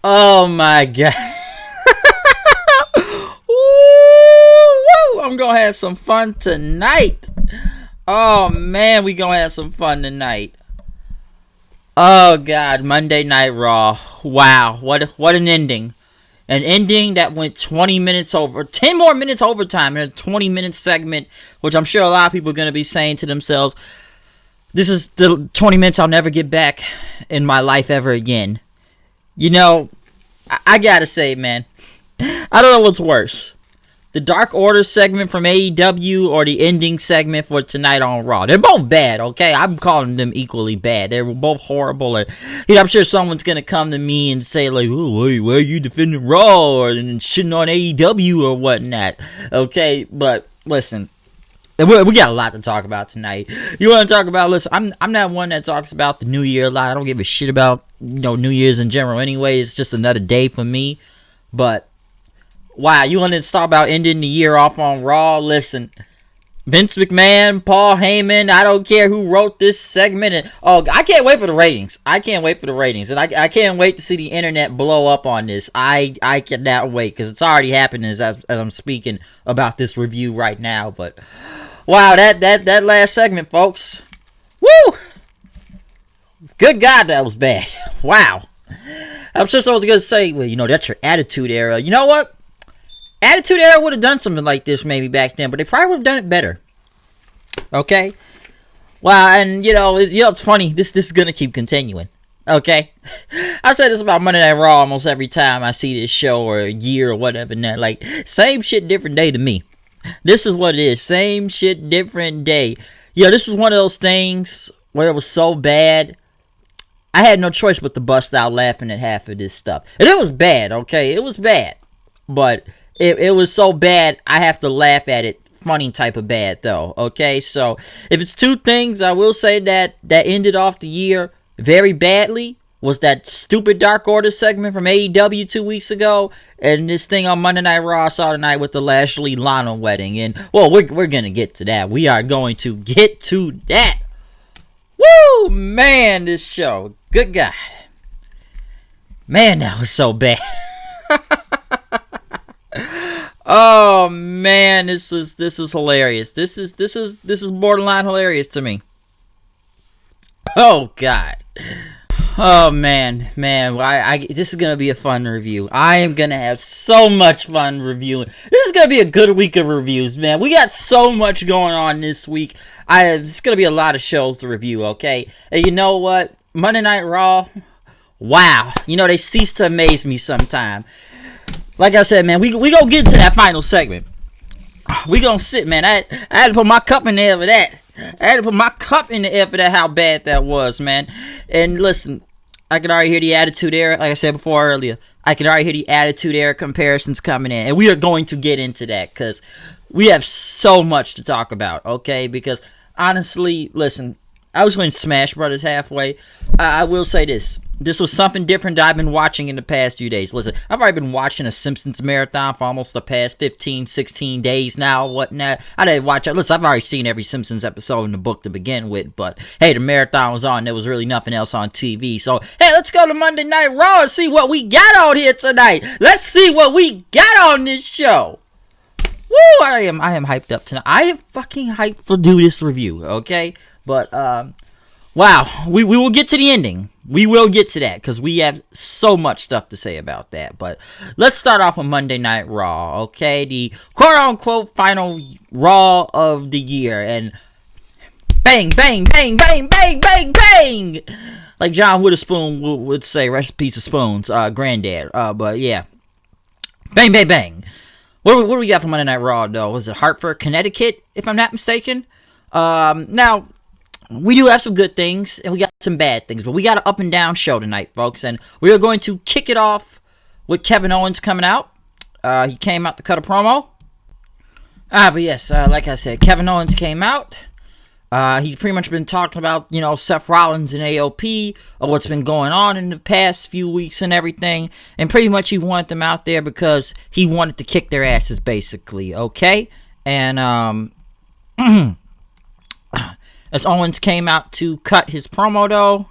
Oh my god. Woo, I'm gonna have some fun tonight. Oh man, we gonna have some fun tonight. Oh god, Monday Night Raw. Wow, what an ending. An ending that went 20 minutes over, 10 more minutes overtime in a 20-minute segment, which I'm sure a lot of people are going to be saying to themselves, this is the 20 minutes I'll never get back in my life ever again. You know, I gotta say, man, I don't know what's worse. The Dark Order segment from AEW or the ending segment for tonight on Raw. They're both bad, okay? I'm calling them equally bad. They're both horrible. And, I'm sure someone's going to come to me and say, like, oh, wait, why are you defending Raw or and shitting on AEW or whatnot? Okay, but listen. We got a lot to talk about tonight. You want to talk about, listen, I'm not one that talks about the New Year a lot. I don't give a shit about, New Year's in general anyway. It's just another day for me. But wow, you want to talk about ending the year off on Raw? Listen, Vince McMahon, Paul Heyman, I don't care who wrote this segment. And I can't wait for the ratings. I can't wait for the ratings. And I can't wait to see the internet blow up on this. I cannot wait because it's already happening as I'm speaking about this review right now. But wow, that last segment, folks. Woo! Good God, that was bad. Wow. I'm sure someone's going to say, well, that's your Attitude Era. You know what? Attitude Era would have done something like this maybe back then, but they probably would have done it better. Okay? Wow, and it's funny. This is gonna keep continuing. Okay? I say this about Monday Night Raw almost every time I see this show or a year or whatever. Now, like, same shit, different day to me. This is what it is. Same shit, different day. This is one of those things where it was so bad, I had no choice but to bust out laughing at half of this stuff. And it was bad, okay? It was bad. But it was so bad, I have to laugh at it. Funny type of bad, though. Okay, so if it's two things, I will say that ended off the year very badly was that stupid Dark Order segment from AEW 2 weeks ago, and this thing on Monday Night Raw I saw tonight with the Lashley Lana wedding. And well, we're gonna get to that. We are going to get to that. Woo, man, this show. Good God, man, that was so bad. Oh man, this is hilarious. This is borderline hilarious to me. Oh God. Oh man. This is gonna be a fun review. I am gonna have so much fun reviewing. This is gonna be a good week of reviews, man. We got so much going on this week. It's gonna be a lot of shows to review. Okay, and you know what? Monday Night Raw. Wow. They cease to amaze me sometime. Like I said, man, we gonna get to that final segment. We gonna sit, man. I had to put my cup in the air for that. I had to put my cup in the air for that, how bad that was, man. And listen, I can already hear the Attitude Era, like I said before earlier. I can already hear the Attitude Era comparisons coming in. And we are going to get into that because we have so much to talk about, okay? Because honestly, listen, I was going Smash Brothers halfway. I will say this. This was something different that I've been watching in the past few days. Listen, I've already been watching a Simpsons marathon for almost the past 15, 16 days now, whatnot. I didn't watch it. Listen, I've already seen every Simpsons episode in the book to begin with, but hey, the marathon was on. There was really nothing else on TV. So, hey, let's go to Monday Night Raw and see what we got on here tonight. Let's see what we got on this show. Woo, I am hyped up tonight. I am fucking hyped to do this review, okay? But, wow, we will get to the ending. We will get to that because we have so much stuff to say about that. But let's start off with Monday Night Raw, okay? The quote-unquote final Raw of the year. And bang, bang, bang, bang, bang, bang, bang! Like John Witherspoon would say, rest in peace of spoons, granddad. But yeah, bang, bang, bang. What do we got for Monday Night Raw, though? Was it Hartford, Connecticut, if I'm not mistaken? Now, we do have some good things, and we got some bad things, but we got an up and down show tonight, folks, and we are going to kick it off with Kevin Owens coming out. He came out to cut a promo. But yes, like I said, Kevin Owens came out. He's pretty much been talking about, Seth Rollins and AOP, or what's been going on in the past few weeks and everything, and pretty much he wanted them out there because he wanted to kick their asses, basically, okay? And, as Owens came out to cut his promo, though,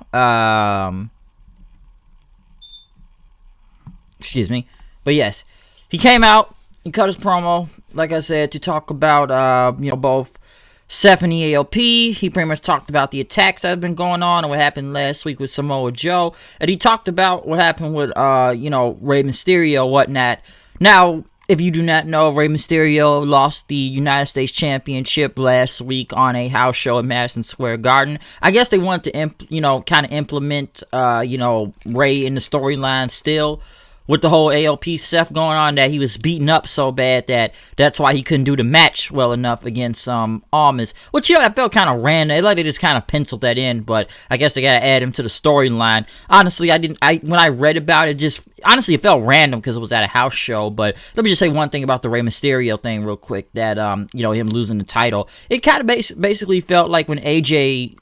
Excuse me. But yes, he came out. He cut his promo, like I said, to talk about both Seth and the AOP. He pretty much talked about the attacks that have been going on and what happened last week with Samoa Joe. And he talked about what happened with Rey Mysterio, whatnot. Now, if you do not know, Rey Mysterio lost the United States Championship last week on a house show at Madison Square Garden. I guess they wanted to kind of implement Rey in the storyline still, with the whole AOP Seth going on, that he was beaten up so bad that's why he couldn't do the match well enough against Almas. Which, I felt kind of random. Like they just kind of penciled that in, but I guess they gotta add him to the storyline. Honestly, when I read about it, it felt random because it was at a house show. But let me just say one thing about the Rey Mysterio thing real quick, that him losing the title. It kind of basically felt like when AJ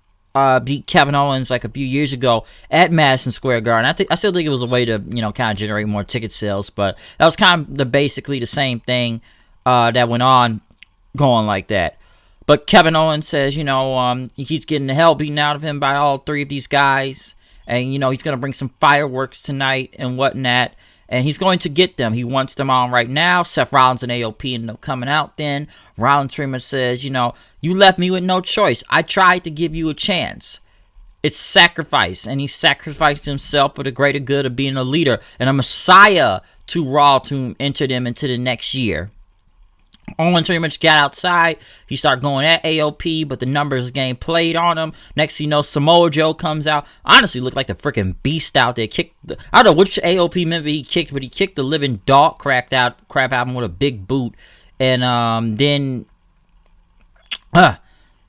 beat Kevin Owens like a few years ago at Madison Square Garden. I still think it was a way to kind of generate more ticket sales, but that was kind of basically the same thing that went on going like that. But Kevin Owens says he keeps getting the hell beaten out of him by all three of these guys, and he's gonna bring some fireworks tonight and whatnot. And he's going to get them. He wants them on right now. Seth Rollins and AOP end up coming out then. Rollins pretty much says, you left me with no choice. I tried to give you a chance. It's sacrifice. And he sacrificed himself for the greater good of being a leader and a messiah to Raw to enter them into the next year. Owens pretty much got outside. He started going at AOP, but the numbers game played on him. Next thing you know, Samoa Joe comes out. Honestly, looked like the freaking beast out there. I don't know which AOP member he kicked, but he kicked the living dog crap out of him with a big boot. And then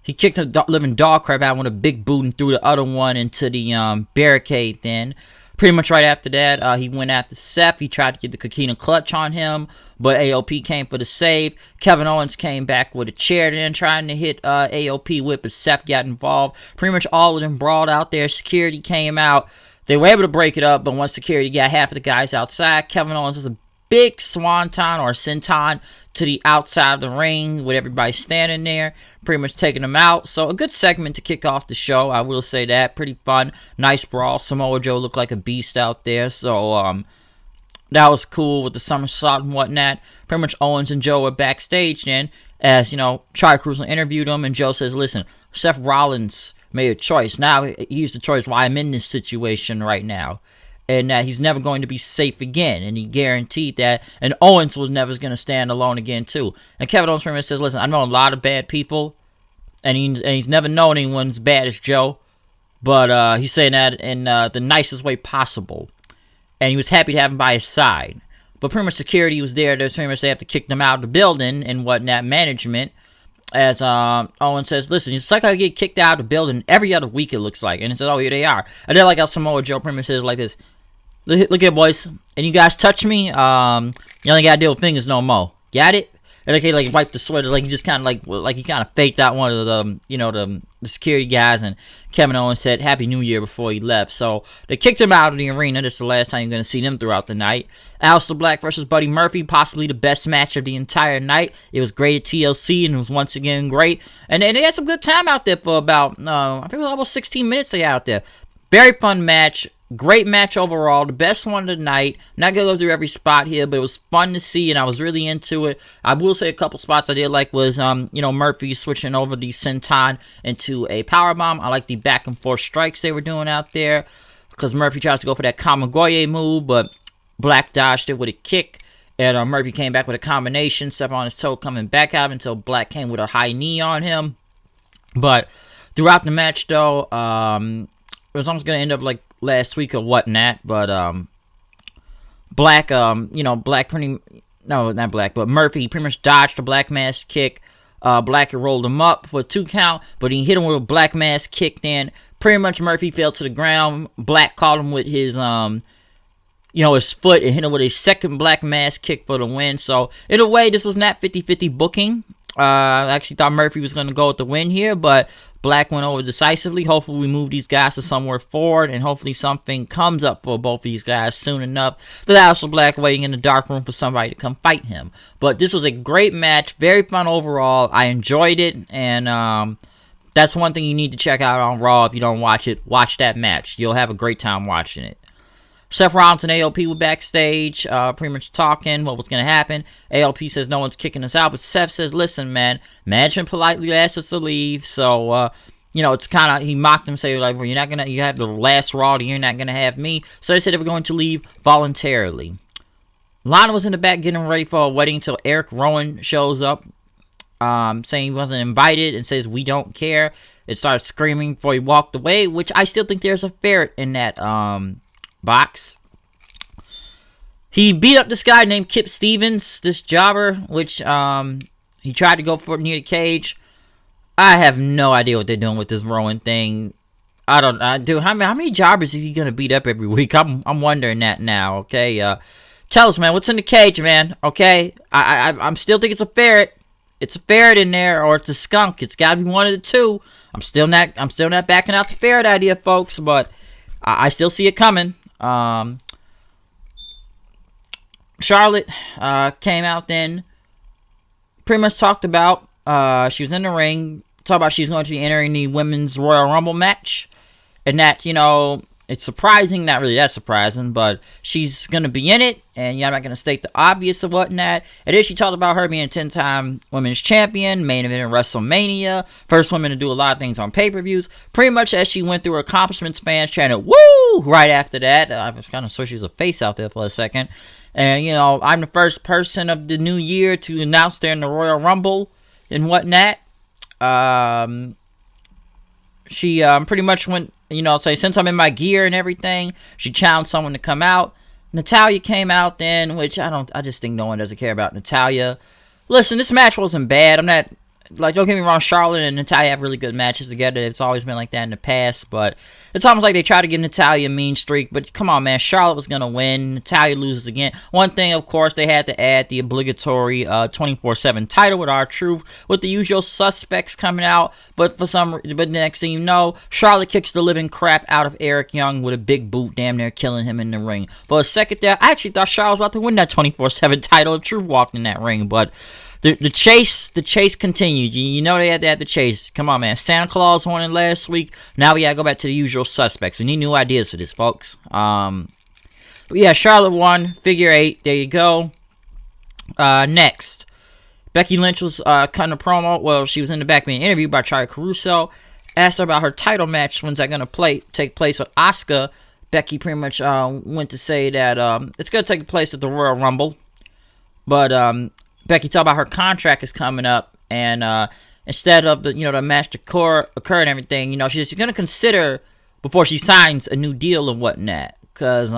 he kicked the living dog crap out with a big boot and threw the other one into the barricade then. Pretty much right after that, he went after Seth. He tried to get the Coquina clutch on him, but AOP came for the save. Kevin Owens came back with a chair then, trying to hit AOP with, but Seth got involved. Pretty much all of them brawled out there. Security came out. They were able to break it up, but once security got half of the guys outside, Kevin Owens was a big swanton or senton to the outside of the ring with everybody standing there, pretty much taking them out. So a good segment to kick off the show, I will say that. Pretty fun, nice brawl. Samoa Joe looked like a beast out there, so that was cool with the somersault and whatnot. Pretty much Owens and Joe were backstage then, as Tri-Cruiser interviewed him, and Joe says, listen, Seth Rollins made a choice. Now he used the choice why I'm in this situation right now, and that he's never going to be safe again, and he guaranteed that. And Owens was never going to stand alone again too. And Kevin Owens pretty much says, listen, I know a lot of bad people, and he's never known anyone as bad as Joe, but he's saying that in the nicest way possible, and he was happy to have him by his side. But pretty much security was there. There's pretty much they have to kick them out of the building and whatnot, management. As Owen says, listen, it's like I get kicked out of the building every other week, it looks like. And he says, oh, here they are. And then like how Samoa Joe pretty much says like this, look here, boys, and you guys touch me, you only gotta deal with fingers no more. Got it? And like he like wiped the sweater, like he just kind of like he kind of faked out one of the the security guys, and Kevin Owens said Happy New Year before he left. So they kicked him out of the arena. This is the last time you're gonna see them throughout the night. Aleister Black versus Buddy Murphy, possibly the best match of the entire night. It was great at TLC, and it was once again great. And they had some good time out there for about I think it was almost 16 minutes they out there. Very fun match. Great match overall, the best one of the night. Not gonna go through every spot here, but it was fun to see, and I was really into it. I will say a couple spots I did like was, Murphy switching over the senton into a powerbomb. I like the back and forth strikes they were doing out there, because Murphy tries to go for that Kamigoye move, but Black dodged it with a kick, and Murphy came back with a combination, step on his toe, coming back out until Black came with a high knee on him. But throughout the match, though, it was almost gonna end up like last week or whatnot, but Black, Black not Black, but Murphy pretty much dodged the Black mass kick. Black rolled him up for a 2 count, but he hit him with a Black mass kick. Then pretty much Murphy fell to the ground. Black caught him with his his foot and hit him with a second Black mass kick for the win. So in a way, this was not 50-50 booking. I actually thought Murphy was going to go with the win here, but Black went over decisively. Hopefully we move these guys to somewhere forward, and hopefully something comes up for both of these guys soon enough. The Aleister Black waiting in the dark room for somebody to come fight him. But this was a great match, very fun overall. I enjoyed it, and that's one thing you need to check out on Raw if you don't watch it. Watch that match. You'll have a great time watching it. Seth Rollins and AOP were backstage, pretty much talking what was going to happen. AOP says no one's kicking us out, but Seth says, listen, man, management politely asked us to leave, so, it's kind of, he mocked them, saying, like, well, you're not going to, you have the last Raw, you're not going to have me. So they said they were going to leave voluntarily. Lana was in the back getting ready for a wedding until Eric Rowan shows up, saying he wasn't invited, and says, we don't care. It started screaming before he walked away, which I still think there's a ferret in that, box. He beat up this guy named Kip Stevens, this jobber, which he tried to go for near the cage. I have no idea what they're doing with this Rowan thing. How many jobbers is he gonna beat up every week? I'm wondering that now. Okay, tell us, man, what's in the cage, man? Okay, I'm still think it's a ferret. It's a ferret in there, or it's a skunk. It's gotta be one of the two. I'm still not backing out the ferret idea, folks, but I still see it coming. Charlotte came out then, pretty much talked about, she was in the ring, talked about she's going to be entering the Women's Royal Rumble match, and that, it's surprising, not really that surprising, but she's going to be in it, and I'm not going to state the obvious of whatnot. And then she talked about her being a 10-time women's champion, main event in WrestleMania, first woman to do a lot of things on pay-per-views, pretty much as she went through her accomplishments, fans chanted, woo, right after that. I was kind of sure she was a face out there for a second. And, I'm the first person of the new year to announce they're in the Royal Rumble and whatnot. She pretty much went, say, since I'm in my gear and everything, she challenged someone to come out. Natalya came out then, which I just think no one doesn't care about Natalya. Listen, this match wasn't bad. I'm not, don't get me wrong, Charlotte and Natalya have really good matches together. It's always been like that in the past, but it's almost like they try to give Natalya a mean streak, but come on, man, Charlotte was going to win. Natalya loses again. One thing, of course, they had to add the obligatory 24/7 title with R-Truth, with the usual suspects coming out, but next thing you know, Charlotte kicks the living crap out of Eric Young with a big boot, damn near killing him in the ring. For a second there, I actually thought Charlotte was about to win that 24/7 title if Truth walked in that ring, but the chase continued. They had to have the chase. Come on, man. Santa Claus won it last week. Now we gotta go back to the usual suspects. We need new ideas for this, folks. But yeah, Charlotte won. Figure 8. There you go. Next, Becky Lynch was cutting a promo. Well, she was in the back being interviewed by Charlie Caruso. Asked her about her title match. When's that gonna take place with Asuka? Becky pretty much went to say that it's gonna take place at the Royal Rumble, but Becky talked about her contract is coming up, and instead of the match to occur and everything, she's going to consider before she signs a new deal and whatnot, because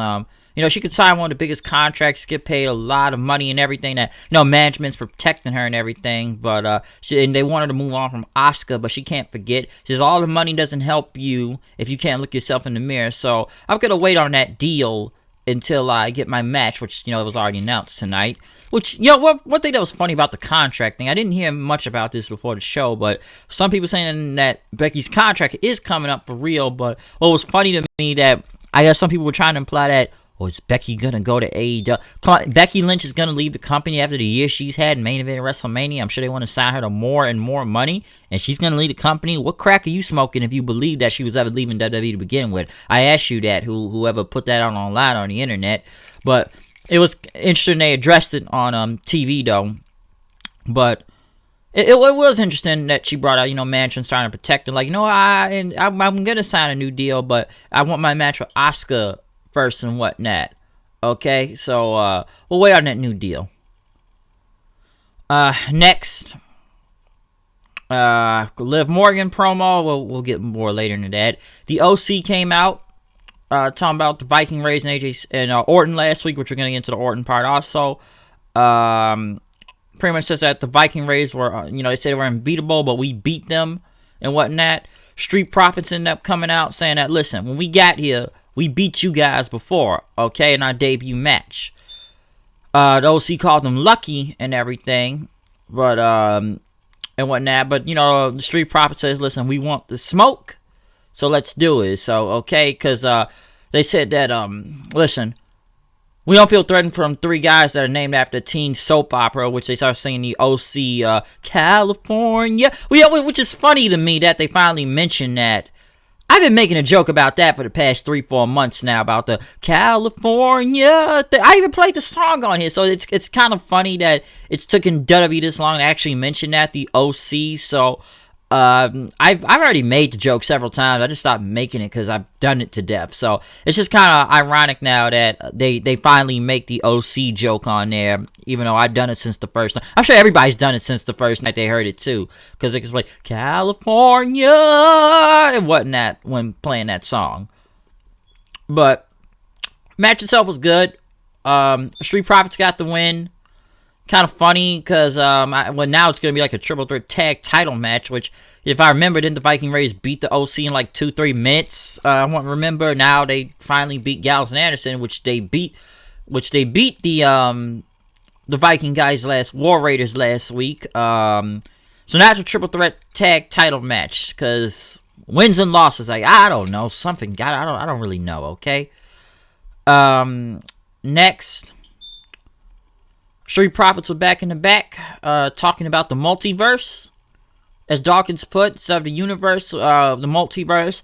she could sign one of the biggest contracts, get paid a lot of money and everything, that management's protecting her and everything, but and they want her to move on from Asuka, but she can't forget. She says all the money doesn't help you if you can't look yourself in the mirror, so I'm going to wait on that deal until I get my match, which, it was already announced tonight. Which, one thing that was funny about the contract thing, I didn't hear much about this before the show, but some people saying that Becky's contract is coming up for real, but what was funny to me that, I guess some people were trying to imply that, is Becky gonna go to AEW? Come on, Becky Lynch is gonna leave the company after the year she's had main event at WrestleMania. I'm sure they want to sign her to more and more money, and she's gonna leave the company. What crack are you smoking if you believe that she was ever leaving WWE to begin with? I asked you that, whoever put that out online on the internet, but it was interesting they addressed it on TV though. But it was interesting that she brought out, management starting to protect her. Like, I'm gonna sign a new deal, but I want my match with Asuka first and whatnot. Okay, so we'll wait on that new deal. Next, Liv Morgan promo. We'll get more later into that. The OC came out talking about the Viking Raiders and AJ and Orton last week, which we're gonna get into the Orton part also. Pretty much says that the Viking Raiders were, they said they were unbeatable, but we beat them and whatnot. Street Profits ended up coming out saying that, listen, when we got here, we beat you guys before, okay, in our debut match. The OC called them lucky and everything, but and whatnot. But the Street Profit says, "Listen, we want the smoke, so let's do it." So okay, because they said that listen, we don't feel threatened from 3 guys that are named after a teen soap opera, which they start singing the OC California. Which is funny to me that they finally mentioned that. I've been making a joke about that for the past 3-4 months now about the California thing. I even played the song on here, so it's kind of funny that it's taken WWE this long to actually mention that, the OC. So I've already made the joke several times. I just stopped making it because I've done it to death. So it's just kind of ironic now that they finally make the OC joke on there, even though I've done it since the first night. I'm sure everybody's done it since the first night they heard it too, because it's like California and whatnot when playing that song. But match itself was good. Street Profits got the win. Kind of funny because now it's going to be like a triple threat tag title match, which if I remember, didn't the Viking Raiders beat the OC in like 2-3 minutes? I won't remember. Now they finally beat Gallows and Anderson, which they beat the Viking guys War Raiders last week. So now it's a triple threat tag title match because wins and losses, like, I don't know, something. I don't really know. Okay. Next. Street Profits were back in the back, talking about the multiverse, as Dawkins put, instead of the universe, the multiverse.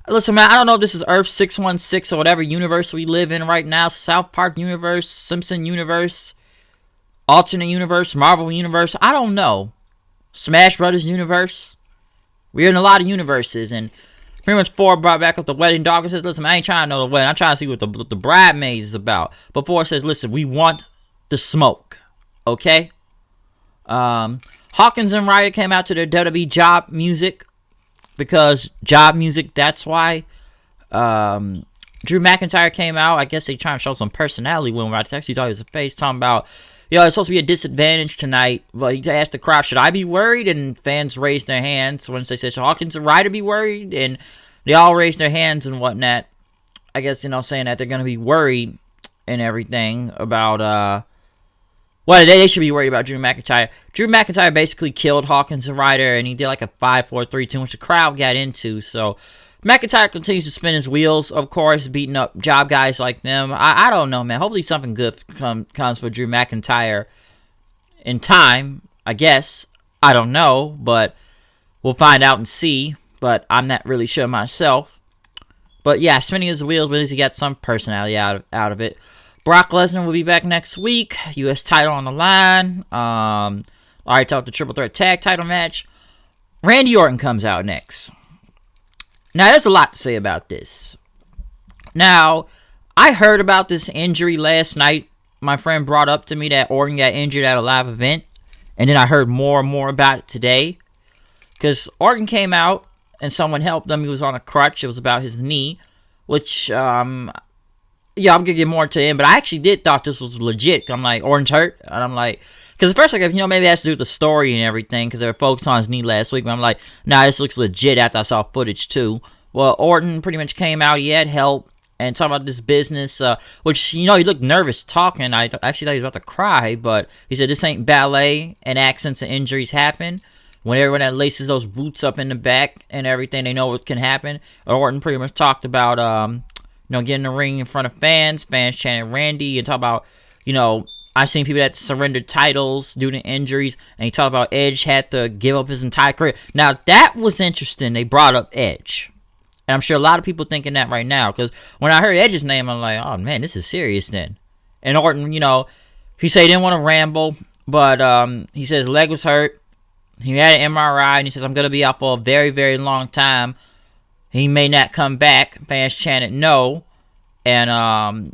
Listen, man, I don't know if this is Earth 616 or whatever universe we live in right now, South Park universe, Simpson universe, alternate universe, Marvel universe, I don't know. Smash Brothers universe. We're in a lot of universes, and pretty much Ford brought back up the wedding. Dawkins says, listen, I ain't trying to know the wedding, I'm trying to see what the bridesmaids is about. But Ford says, listen, we want the smoke, okay? Hawkins and Ryder came out to their WWE job music, because job music, that's why. Drew McIntyre came out. I guess they trying to show some personality when I actually thought he was a face, talking about, it's supposed to be a disadvantage tonight. But he asked the crowd, should I be worried? And fans raised their hands once they said, should Hawkins and Ryder be worried? And they all raised their hands and whatnot. I guess, saying that they're going to be worried and everything about, well, they should be worried about Drew McIntyre. Drew McIntyre basically killed Hawkins and Ryder, and he did like a 5-4-3-2, which the crowd got into. So McIntyre continues to spin his wheels, of course, beating up job guys like them. I don't know, man. Hopefully something good comes for Drew McIntyre in time, I guess. I don't know, but we'll find out and see. But I'm not really sure myself. But yeah, spinning his wheels, but at least he got some personality out of it. Brock Lesnar will be back next week. U.S. title on the line. I already talked the triple threat tag title match. Randy Orton comes out next. Now, there's a lot to say about this. Now, I heard about this injury last night. My friend brought up to me that Orton got injured at a live event. And then I heard more and more about it today. Because Orton came out and someone helped him. He was on a crutch. It was about his knee. Which, yeah, I'm going to get more to him, but I actually did thought this was legit. I'm like, Orton's hurt? And I'm like, because at first, like, maybe it has to do with the story and everything, because they were focused on his knee last week, but I'm like, nah, this looks legit after I saw footage, too. Well, Orton pretty much came out, he had help, and talking about this business, which, he looked nervous talking. I actually thought he was about to cry, but he said this ain't ballet, and accidents and injuries happen. When everyone that laces those boots up in the back and everything, they know what can happen. Orton pretty much talked about, get in the ring in front of fans chanting Randy, and talk about, I've seen people that surrendered titles due to injuries, and he talked about Edge had to give up his entire career. Now, that was interesting. They brought up Edge. And I'm sure a lot of people thinking that right now, because when I heard Edge's name, I'm like, oh, man, this is serious then. And Orton, he said he didn't want to ramble, but he said his leg was hurt. He had an MRI, and he says, I'm going to be out for a very, very long time. He may not come back. Fans chanted no. And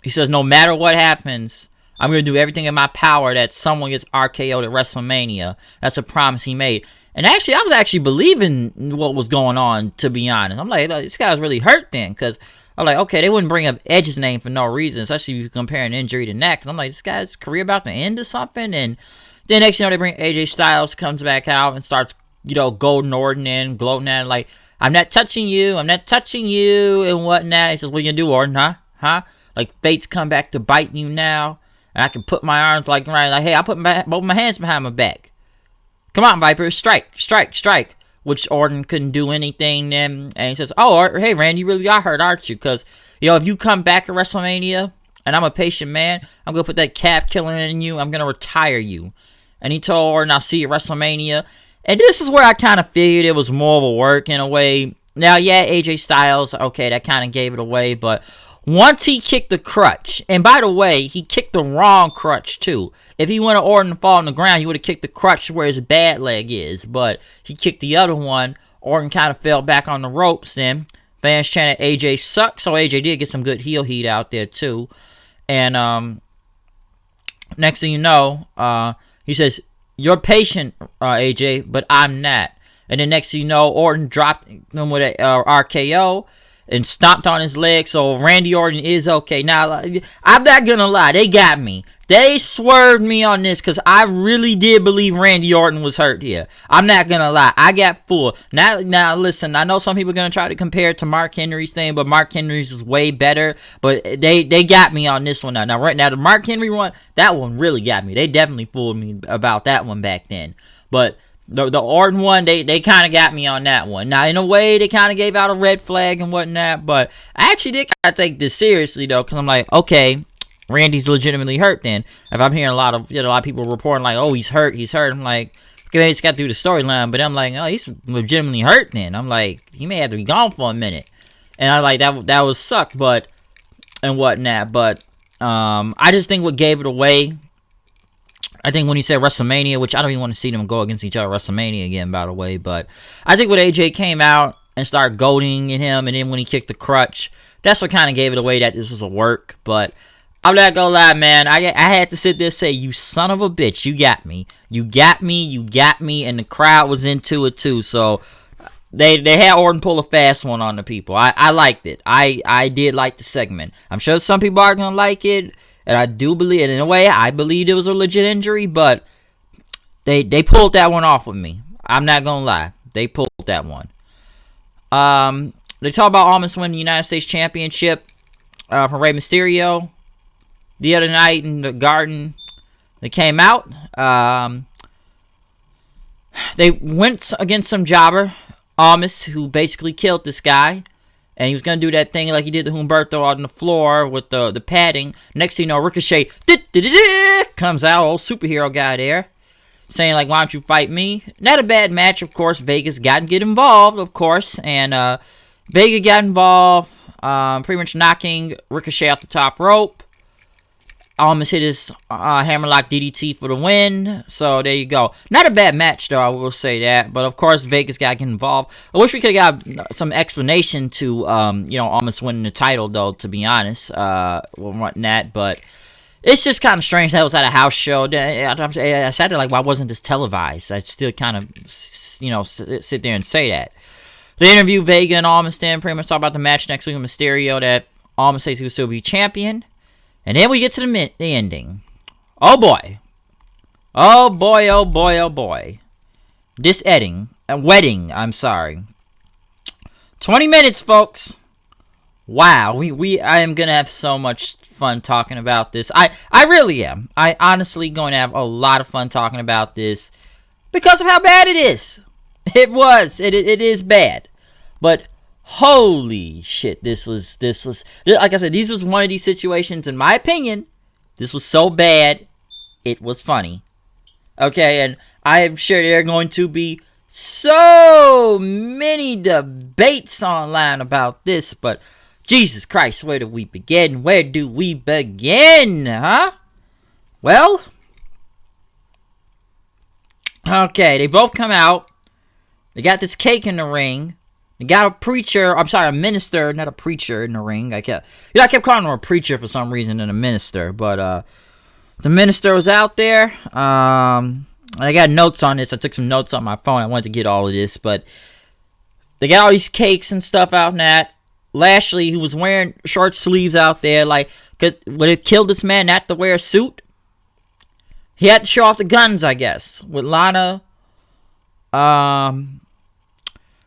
he says, no matter what happens, I'm going to do everything in my power that someone gets RKO'd at WrestleMania. That's a promise he made. And actually, I was actually believing what was going on, to be honest. I'm like, this guy's really hurt then. Because I'm like, okay, they wouldn't bring up Edge's name for no reason, especially if you compare an injury to that. Because I'm like, this guy's career about to end or something. And then next they bring AJ Styles, comes back out and starts, goading Orton in, gloating at him, like, I'm not touching you, and whatnot. He says, what you gonna do, Orton, huh? Like, fate's come back to bite you now, and I can put my arms, like, hey, I put both my hands behind my back. Come on, Viper, strike. Which Orton couldn't do anything then, and he says, oh, hey, Randy, you really are hurt, aren't you? Because, if you come back at WrestleMania, and I'm a patient man, I'm gonna put that calf killer in you, I'm gonna retire you. And he told Orton, I'll see you at WrestleMania. And this is where I kind of figured it was more of a work in a way. Now, yeah, AJ Styles, okay, that kind of gave it away, but once he kicked the crutch, and by the way, he kicked the wrong crutch too. If he wanted Orton to fall on the ground, he would have kicked the crutch where his bad leg is, but he kicked the other one. Orton kind of fell back on the ropes then. Fans chanted AJ sucks, so AJ did get some good heel heat out there too. And next thing you know, he says, "You're patient, AJ, but I'm not." And then next thing you know, Orton dropped him with a RKO and stomped on his leg. So Randy Orton is okay. Now, I'm not going to lie. They got me. They swerved me on this because I really did believe Randy Orton was hurt here. I'm not going to lie. I got fooled. Now, listen, I know some people are going to try to compare it to Mark Henry's thing, but Mark Henry's is way better. But they got me on this one now. Now, the Mark Henry one, that one really got me. They definitely fooled me about that one back then. But the Orton one, they kind of got me on that one. Now, in a way, they kind of gave out a red flag and whatnot, but I actually did kind of take this seriously, though, because I'm like, okay, Randy's legitimately hurt then. If I'm hearing a lot of people reporting, like, oh, he's hurt, I'm like, okay, they just got through the storyline, but I'm like, oh, he's legitimately hurt then. I'm like, he may have to be gone for a minute. And I like, that was suck, but, and whatnot, but, I just think what gave it away, I think when he said WrestleMania, which I don't even want to see them go against each other at WrestleMania again, by the way, but I think when AJ came out and started goading at him, and then when he kicked the crutch, that's what kind of gave it away that this was a work. But I'm not gonna lie, man, I had to sit there and say, you son of a bitch, you got me, and the crowd was into it too. So they had Orton pull a fast one on the people. I liked it. I did like the segment. I'm sure some people are gonna like it. And I do believe, and in a way, I believed it was a legit injury, but they pulled that one off with me. I'm not going to lie. They pulled that one. They talk about almost winning the United States Championship from Rey Mysterio the other night in the Garden. They came out. They went against some jobber, Almas, who basically killed this guy. And he was going to do that thing like he did to Humberto on the floor with the padding. Next thing you know, Ricochet comes out, old superhero guy there, saying like, why don't you fight me? Not a bad match, of course. Vegas got to get involved, of course. And Vega got involved, pretty much knocking Ricochet off the top rope. Almost hit his hammerlock DDT for the win. So there you go. Not a bad match, though, I will say that. But of course, Vegas got to get involved. I wish we could have got some explanation to, almost winning the title, though, to be honest. Whatnot. But it's just kind of strange that it was at a house show. I sat there like, why wasn't this televised? I still kind of, sit there and say that. They interviewed Vega and Almas then, pretty much talk about the match next week with Mysterio, that Almas says he will still be champion. And then we get to the ending. Oh boy. Oh boy, oh boy, oh boy. This wedding, I'm sorry. 20 minutes, folks. Wow, I am going to have so much fun talking about this. I really am. I honestly going to have a lot of fun talking about this because of how bad it is. It is bad. But holy shit, this was, like I said, this was one of these situations, in my opinion, this was so bad, it was funny. Okay, and I am sure there are going to be so many debates online about this, but Jesus Christ, where do we begin? Where do we begin, huh? Well, okay, they both come out, they got this cake in the ring. You got a minister, not a preacher in the ring. I kept calling him a preacher for some reason and a minister. But the minister was out there. I got notes on this. I took some notes on my phone. I wanted to get all of this. But they got all these cakes and stuff out in that. Lashley, who was wearing short sleeves out there, like, would it kill this man not to wear a suit? He had to show off the guns, I guess. With Lana,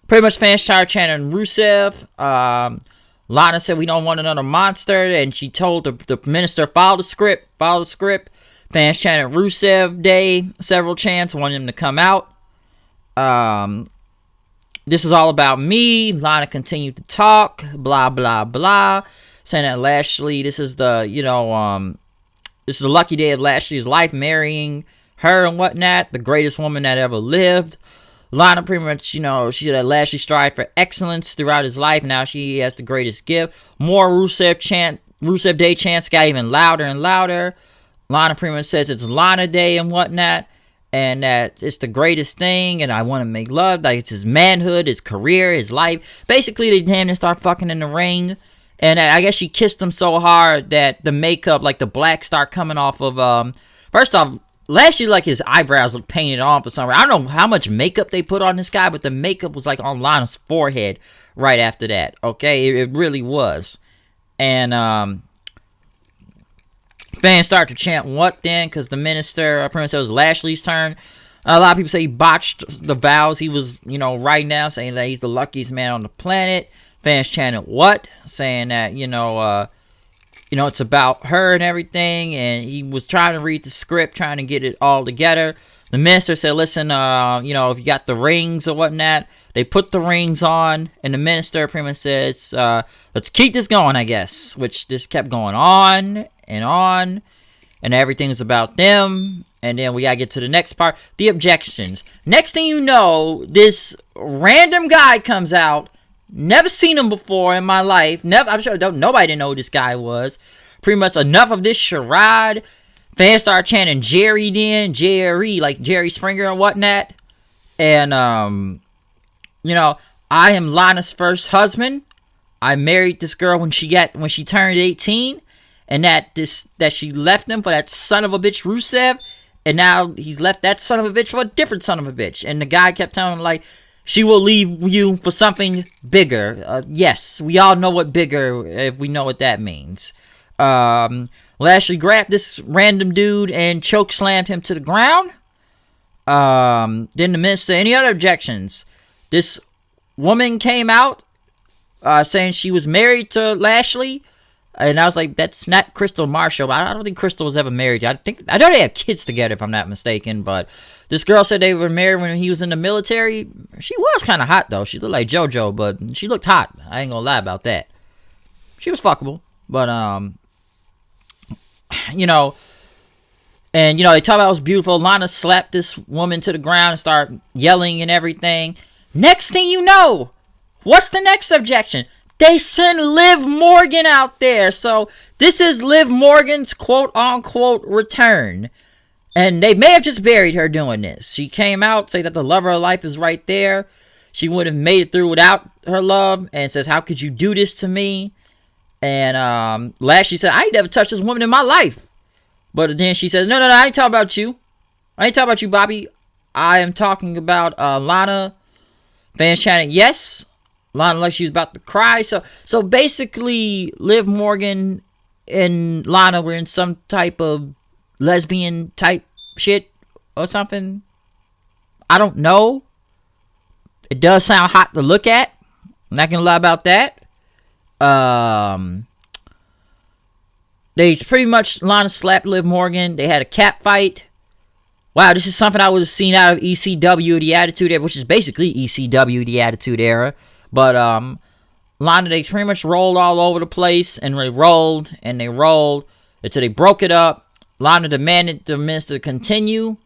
pretty much fans started chanting Rusev. Lana said, we don't want another monster. And she told the minister, follow the script. Fans chanted Rusev Day. Several chants, wanting him to come out. This is all about me. Lana continued to talk. Blah, blah, blah. Saying that Lashley, this is the lucky day of Lashley's life, marrying her and whatnot. The greatest woman that ever lived. Lana pretty much, she had Lashley strive for excellence throughout his life. Now she has the greatest gift. More Rusev Day chants got even louder and louder. Lana pretty much says it's Lana Day and whatnot, and that it's the greatest thing, and I want to make love. Like, it's his manhood, his career, his life. Basically, they damn near start fucking in the ring. And I guess she kissed him so hard that the makeup, like the black, start coming off of, first off, Lashley, like, his eyebrows look painted on for some reason. I don't know how much makeup they put on this guy, but the makeup was, like, on Lana's forehead right after that, okay? It really was. And, fans start to chant what then? Because the minister, pretty much, it was Lashley's turn. A lot of people say he botched the vows he was, writing down, saying that he's the luckiest man on the planet. Fans chanted what? Saying that, it's about her and everything. And he was trying to read the script, trying to get it all together. The minister said, listen, if you got the rings or whatnot, they put the rings on. And the minister pretty much says, let's keep this going, I guess. Which this kept going on and on. And everything's about them. And then we gotta get to the next part. The objections. Next thing you know, this random guy comes out. Never seen him before in my life. I'm sure nobody didn't know who this guy was. Pretty much enough of this charade. Fans start chanting Jerry then. Jerry, like Jerry Springer and whatnot. And, I am Lana's first husband. I married this girl when she turned 18. And that she left him for that son of a bitch Rusev. And now he's left that son of a bitch for a different son of a bitch. And the guy kept telling him, like, she will leave you for something bigger. Yes, we all know what bigger, if we know what that means. Lashley grabbed this random dude and choke slammed him to the ground. Then the minister, any other objections? This woman came out saying she was married to Lashley. And I was like, that's not Crystal Marshall. I don't think Crystal was ever married. I know they had kids together, if I'm not mistaken. But this girl said they were married when he was in the military. She was kind of hot, though. She looked like JoJo, but she looked hot. I ain't gonna lie about that. She was fuckable. But, and, they talk about it was beautiful. Lana slapped this woman to the ground and started yelling and everything. Next thing you know, what's the next objection? They send Liv Morgan out there. So this is Liv Morgan's quote-unquote return. And they may have just buried her doing this. She came out, say that the love of her life is right there. She would have made it through without her love. And says, how could you do this to me? And Lashley said, I ain't never touched this woman in my life. But then she says, no, I ain't talking about you. I ain't talking about you, Bobby. I am talking about Lana. Fans chanting, yes. Lana like she was about to cry. So basically, Liv Morgan and Lana were in some type of lesbian type shit or something. I don't know. It does sound hot to look at. I'm not gonna lie about that. They pretty much, Lana slapped Liv Morgan. They had a cat fight. Wow, this is something I would have seen out of ECW, the Attitude Era, which is basically ECW, the Attitude Era. But, Lana, they pretty much rolled all over the place, and they rolled until they broke it up. Lana demanded the minister to continue,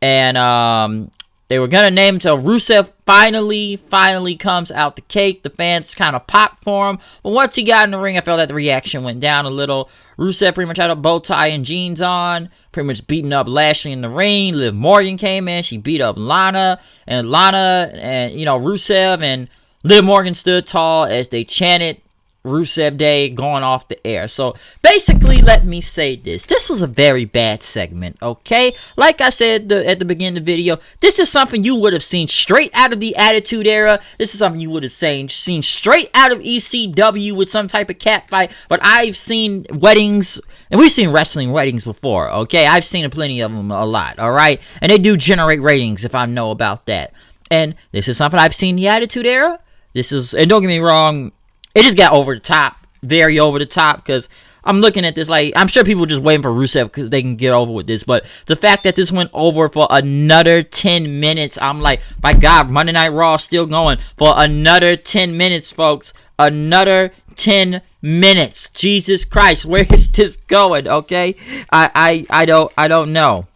and, they were gonna name him until Rusev finally comes out the cake. The fans kind of popped for him, but once he got in the ring, I felt that the reaction went down a little. Rusev pretty much had a bow tie and jeans on, pretty much beating up Lashley in the ring. Liv Morgan came in, she beat up Lana, and Rusev and Liv Morgan stood tall as they chanted Rusev Day going off the air. So basically, let me say this. This was a very bad segment, okay? Like I said at the beginning of the video, this is something you would have seen straight out of the Attitude Era. This is something you would have seen straight out of ECW with some type of cat fight. But I've seen weddings, and we've seen wrestling weddings before, okay? I've seen plenty of them a lot, all right? And they do generate ratings if I know about that. And this is something I've seen in the Attitude Era. And don't get me wrong, it just got over the top, very over the top, because I'm looking at this like, I'm sure people are just waiting for Rusev because they can get over with this, but the fact that this went over for another 10 minutes, I'm like, by God, Monday Night Raw is still going for another 10 minutes, folks, another 10 minutes, Jesus Christ, where is this going, okay, I don't know,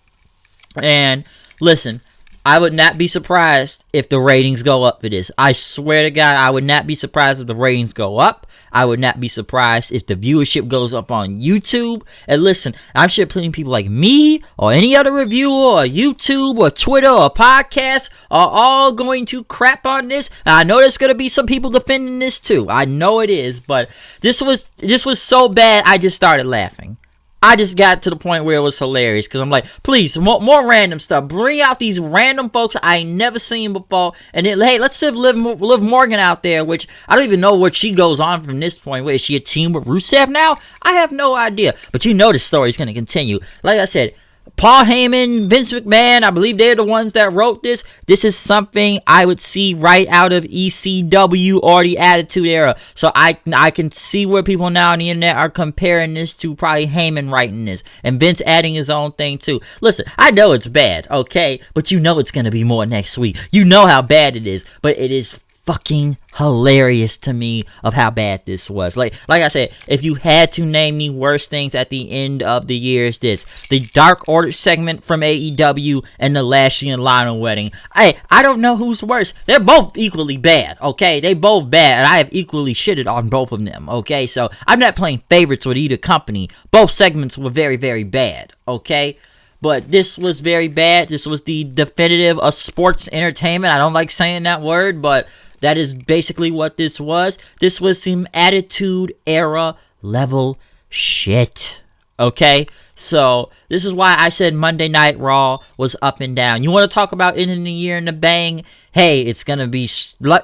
and listen, I would not be surprised if the ratings go up for this. I swear to God, I would not be surprised if the ratings go up. I would not be surprised if the viewership goes up on YouTube. And listen, I'm sure plenty of people like me or any other reviewer or YouTube or Twitter or podcast are all going to crap on this. I know there's going to be some people defending this too. I know it is, but this was so bad I just started laughing. I just got to the point where it was hilarious because I'm like, please, more random stuff. Bring out these random folks I ain't never seen before. And then, hey, let's have Liv Morgan out there, which I don't even know what she goes on from this point. Wait, is she a team with Rusev now? I have no idea. But you know the story is going to continue. Like I said, Paul Heyman, Vince McMahon, I believe they're the ones that wrote this. This is something I would see right out of ECW or the Attitude Era. So I can see where people now on the internet are comparing this to probably Heyman writing this. And Vince adding his own thing too. Listen, I know it's bad, okay? But you know it's going to be more next week. You know how bad it is. But it is fucking hilarious to me of how bad this was. Like I said, if you had to name the worst things at the end of the year, is this: the Dark Order segment from AEW and the Lashley and Lana wedding. I don't know who's worse. They're both equally bad, okay? They both bad, and I have equally shitted on both of them, okay? So I'm not playing favorites with either company. Both segments were very, very bad, okay? But this was very bad. This was the definitive of sports entertainment. I don't like saying that word, but that is basically what this was. This was some Attitude Era level shit. Okay? So, this is why I said Monday Night Raw was up and down. You want to talk about ending the year in a bang? Hey, it's going to be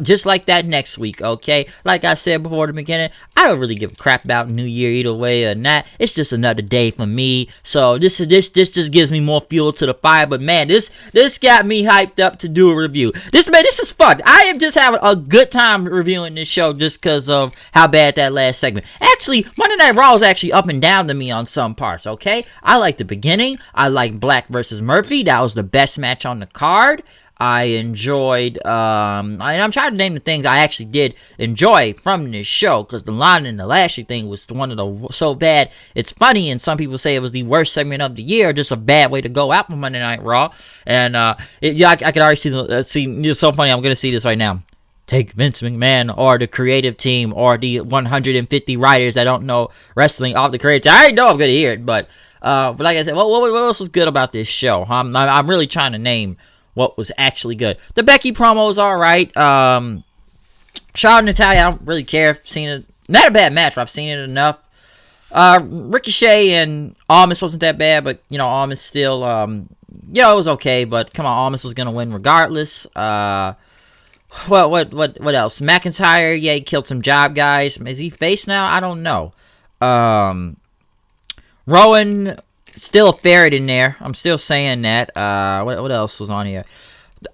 just like that next week, okay? Like I said before the beginning, I don't really give a crap about New Year either way or not. It's just another day for me. So, this just gives me more fuel to the fire. But man, this got me hyped up to do a review. This is fun. I am just having a good time reviewing this show just because of how bad that last segment. Actually, Monday Night Raw is actually up and down to me on some parts, okay? I like the beginning. I like Black versus Murphy. That was the best match on the card. I enjoyed, and I'm trying to name the things I actually did enjoy from this show, because the Lana and the Lashley thing was one of the so bad it's funny, and some people say it was the worst segment of the year, just a bad way to go out for Monday Night Raw. And I could already see it's so funny. I'm gonna see this right now. Take Vince McMahon or the creative team or the 150 writers that don't know wrestling off the creative team. I already know I'm gonna hear it, but like I said, what else was good about this show? I'm really trying to name what was actually good. The Becky promo was alright. Charlotte and Natalya, I don't really care. I've seen it. Not a bad match, but I've seen it enough. Ricochet and Almas wasn't that bad, but, Almas still, it was okay, but come on, Almas was going to win regardless. What else? McIntyre, yeah, he killed some job guys. Is he face now? I don't know. Rowan, still a ferret in there. I'm still saying that. What else was on here?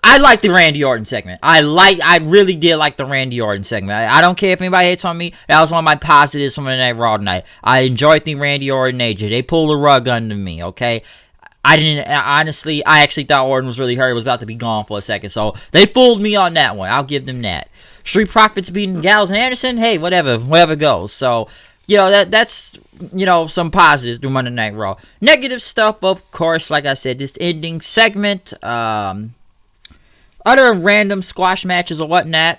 I like the Randy Orton segment. I really did like the Randy Orton segment. I don't care if anybody hates on me. That was one of my positives from the Night Raw tonight. I enjoyed the Randy Orton AJ. They pulled the rug under me, okay? I actually thought Orton was really hurt. He was about to be gone for a second. So they fooled me on that one. I'll give them that. Street Profits beating Gallows and Anderson. Hey, whatever goes. So, that's some positives through Monday Night Raw. Negative stuff, of course, like I said, this ending segment, other random squash matches or whatnot.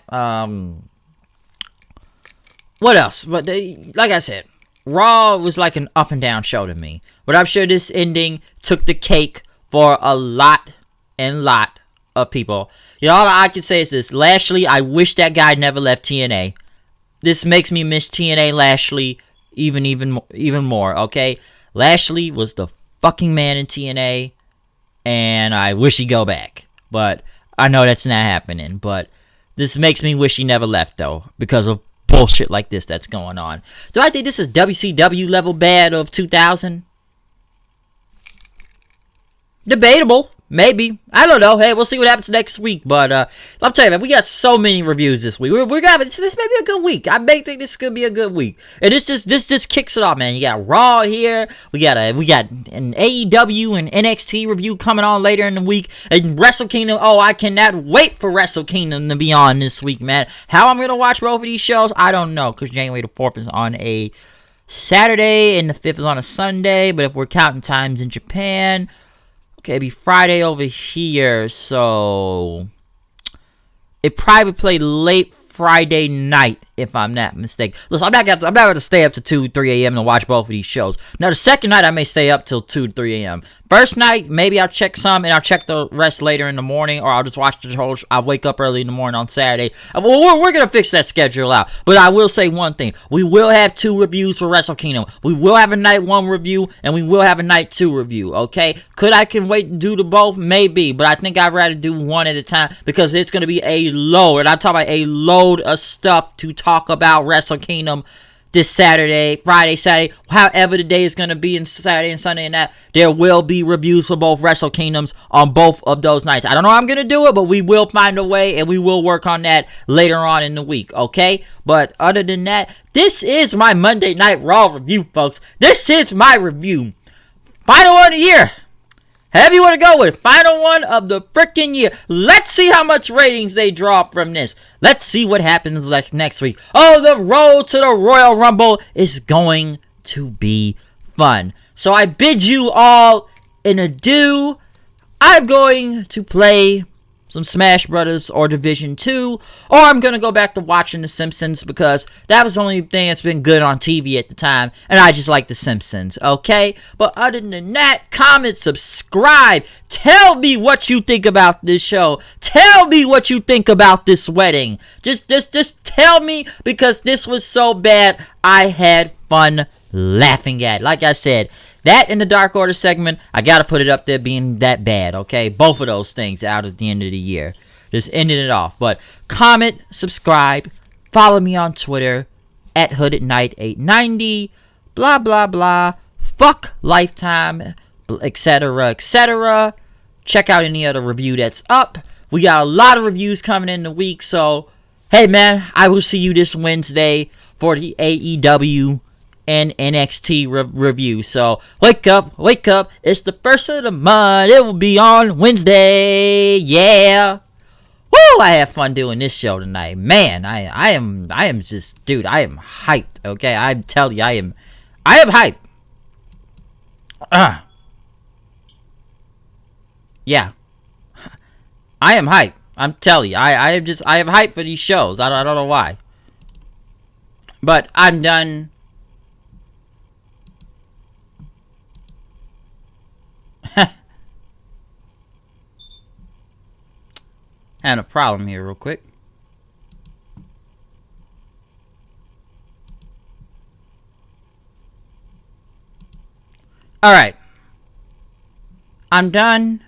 What else? But like I said, Raw was like an up and down show to me. But I'm sure this ending took the cake for a lot of people. All I can say is this: Lashley, I wish that guy never left TNA. This makes me miss TNA Lashley even more, okay? Lashley was the fucking man in TNA, and I wish he'd go back. But I know that's not happening. But this makes me wish he never left, though, because of bullshit like this that's going on. Do I think this is WCW level bad of 2000? Debatable. Maybe. I don't know. Hey, we'll see what happens next week. But I'm telling you, man, we got so many reviews this week. This may be a good week. I may think this could be a good week. And this just kicks it off, man. You got Raw here. We got an AEW and NXT review coming on later in the week. And Wrestle Kingdom. Oh, I cannot wait for Wrestle Kingdom to be on this week, man. How I'm going to watch both of these shows, I don't know. Because January the 4th is on a Saturday and the 5th is on a Sunday. But if we're counting times in Japan, Okay, it'd be Friday over here, so it probably play late Friday night, if I'm not mistaken. Listen, I'm not going to stay up to 2, 3 a.m. to watch both of these shows. Now, the second night, I may stay up till 2, 3 a.m. First night, maybe I'll check some, and I'll check the rest later in the morning, or I'll just watch the whole. I'll wake up early in the morning on Saturday. Well, we're going to fix that schedule out. But I will say one thing. We will have 2 reviews for Wrestle Kingdom. We will have a night 1 review, and we will have a night 2 review, okay? I can wait and do the both? Maybe, but I think I'd rather do one at a time, because it's going to be a load, and I'm talking about a load of stuff to talk about Wrestle Kingdom this Saturday, Friday, Saturday, however the day is going to be, in Saturday and Sunday and that. There will be reviews for both Wrestle Kingdoms on both of those nights. I don't know how I'm going to do it, but we will find a way, and we will work on that later on in the week, okay? But other than that, this is my Monday Night Raw review, folks. This is my review. Final one of the year. However you want to go with it. Final one of the freaking year. Let's see how much ratings they draw from this. Let's see what happens like next week. Oh, the road to the Royal Rumble is going to be fun. So I bid you all an adieu. I'm going to play some Smash Brothers or Division 2, or I'm going to go back to watching The Simpsons, because that was the only thing that's been good on TV at the time, and I just like The Simpsons, okay? But other than that, comment, subscribe, tell me what you think about this show, tell me what you think about this wedding, just tell me, because this was so bad, I had fun laughing at it. Like I said, that in the Dark Order segment, I gotta put it up there being that bad, okay? Both of those things out at the end of the year. Just ending it off. But comment, subscribe, follow me on Twitter, at HoodedKnight890, blah, blah, blah, fuck Lifetime, etc., etc. Check out any other review that's up. We got a lot of reviews coming in the week, so, hey man, I will see you this Wednesday for the AEW and NXT review. So wake up, it's the first of the month. It will be on Wednesday. Yeah. Woo! I have fun doing this show tonight. Man, I am just, dude, I am hyped. Okay, I tell you, I am hyped. Yeah. I am hyped. I'm telling you, I am hyped for these shows. I don't know why. But I'm done. Having a problem here real quick. Alright. I'm done.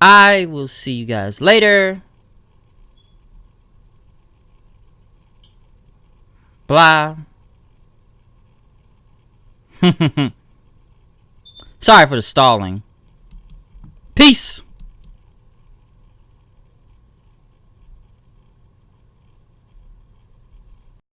I will see you guys later. Blah. Sorry for the stalling. Peace.